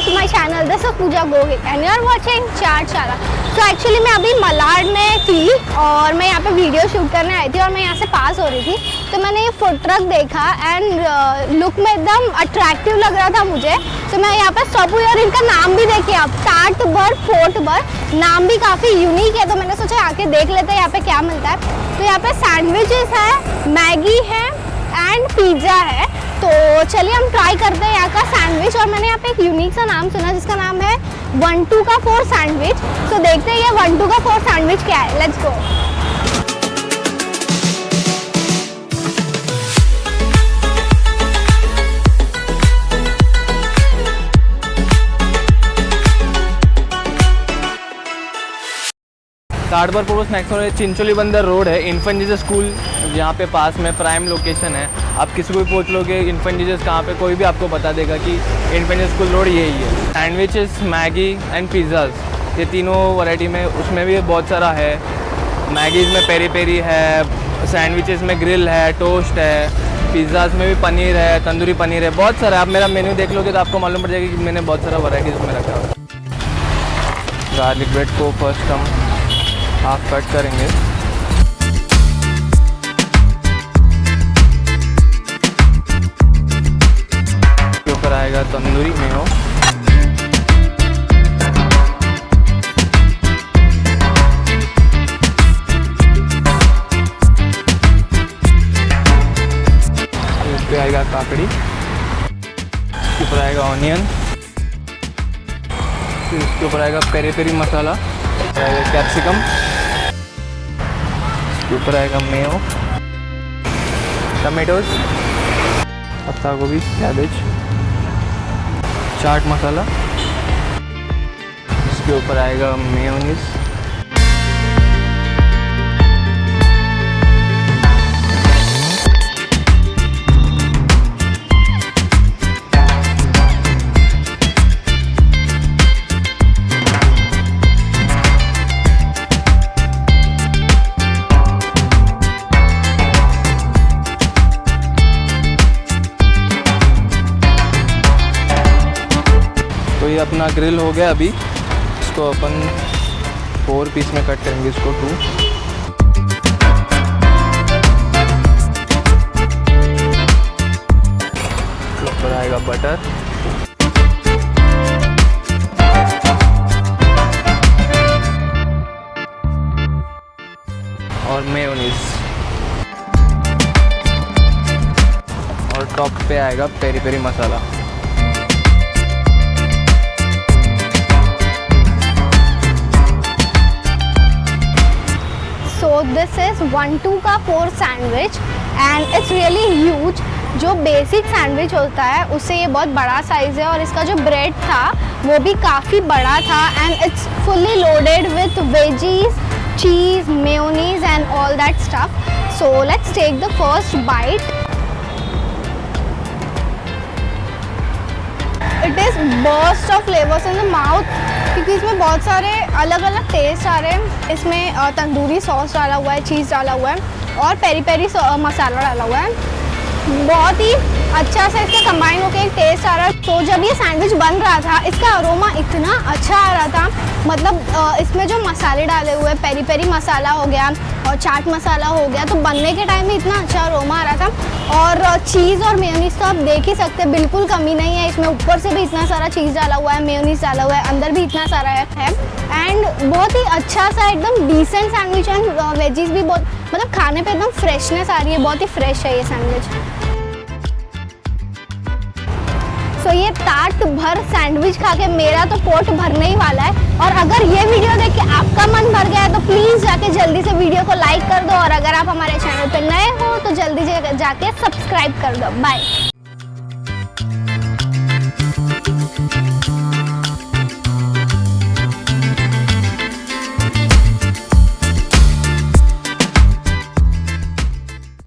Back to my channel. This is Pooja Gohil and you are watching Chaat Shala. तो actually मैं अभी मलाड में थी और मैं यहाँ पे वीडियो शूट करने आई थी और मैं यहाँ से पास हो रही थी, तो मैंने ये फूड ट्रक देखा एंड लुक में एकदम अट्रैक्टिव लग रहा था मुझे, तो मैं यहाँ पे स्टॉप हुई और इनका नाम भी देखिए आप, टाट भर फोर्ट भर, नाम भी काफ़ी यूनिक है। तो मैंने सोचा आके देख लेते हैं यहाँ पे क्या मिलता है। तो यहाँ पे सैंडविचेस है, मैगी है एंड पिज़्ज़ा है। तो चलिए हम ट्राई करते हैं यहाँ का सैंडविच। और मैंने यहाँ पे एक यूनिक सा नाम सुना जिसका नाम है 1-2 का 4 सैंडविच। तो देखते हैं ये 1-2 का 4 सैंडविच क्या है। Let's go. टाट भर पूर्व स्नैक्स और चिंचोली बंदर रोड है, इन्फेंट जीसस स्कूल यहाँ पे पास में प्राइम लोकेशन है। आप किसी को भी पूछ लोगे इन्फेंट जीसस कहाँ पे, कोई भी आपको बता देगा कि इन्फेंट जीसस स्कूल रोड यही है। सैंडविचेस, मैगी एंड पिज़्ज़ाज, ये तीनों वैरायटी में, उसमें भी बहुत सारा है। मैगीज़ में पेरी पेरी है, सैंडविचेस में ग्रिल है, टोस्ट है, पिज़्ज़ाज में भी पनीर है, तंदूरी पनीर है, बहुत सारा। आप मेरा मेन्यू देख लोगे तो आपको मालूम पड़ जाएगा कि मैंने बहुत सारा वैरायटीज़ में रखा है। गार्लिक ब्रेड को फर्स्ट हम हाफ कट करेंगे। इसके ऊपर आएगा तंदूरी मेयो, इस पे आएगा काकड़ी, इसके ऊपर आएगा ऑनियन, फिर इसके ऊपर आएगा पेरी पेरी मसाला, कैप्सिकम, ऊपर आएगा मेयो, टमेटोज, पत्ता गोभी, कैबेज, चाट मसाला, इसके ऊपर आएगा मेयोनीज, तो ये अपना ग्रिल हो गया। अभी इसको अपन 4 पीस में कट करेंगे, इसको 2। ऊपर आएगा बटर और मेयोनीज और टॉप पे आएगा peri peri masala. So this is 1-2 का 4 sandwich and it's really huge. जो बेसिक सैंडविच होता है उससे ये बहुत बड़ा साइज़ है और इसका जो ब्रेड था वो भी काफ़ी बड़ा था and it's fully loaded with veggies, cheese, mayonnaise and all that stuff. So let's take the first bite. It is burst of flavours in the mouth क्योंकि इसमें बहुत सारे अलग अलग टेस्ट आ रहे हैं। इसमें तंदूरी सॉस डाला हुआ है, चीज़ डाला हुआ है और पेरी पेरी मसाला डाला हुआ है। बहुत ही अच्छा सा इसका कंबाइन होकर एक टेस्ट आ रहा है। तो जब ये सैंडविच बन रहा था इसका अरोमा इतना अच्छा आ रहा था, मतलब इसमें जो मसाले डाले हुए, पेरी पेरी मसाला हो गया और चाट मसाला हो गया, तो बनने के टाइम में इतना अच्छा अरोमा आ रहा था। और चीज़ और मेयोनीज तो आप देख ही सकते हैं, बिल्कुल कमी नहीं है इसमें। ऊपर से भी इतना सारा चीज़ डाला हुआ है, मेयोनीज डाला हुआ है, अंदर भी इतना सारा है एंड बहुत ही अच्छा सा एकदम डिसेंट सैंडविच एंड वेजीज भी बहुत, मतलब खाने पे एकदम फ्रेशनेस आ रही है, बहुत ही फ्रेश है ये सैंडविच। सो ये टाट भर सैंडविच खा के मेरा तो पोट भरने ही वाला है। और अगर ये वीडियो देख के आपका मन भर गया है तो प्लीज़ जाके जल्दी से वीडियो को लाइक कर दो और अगर आप हमारे चैनल पे नए हो तो जल्दी जाके सब्सक्राइब कर दो। बाय।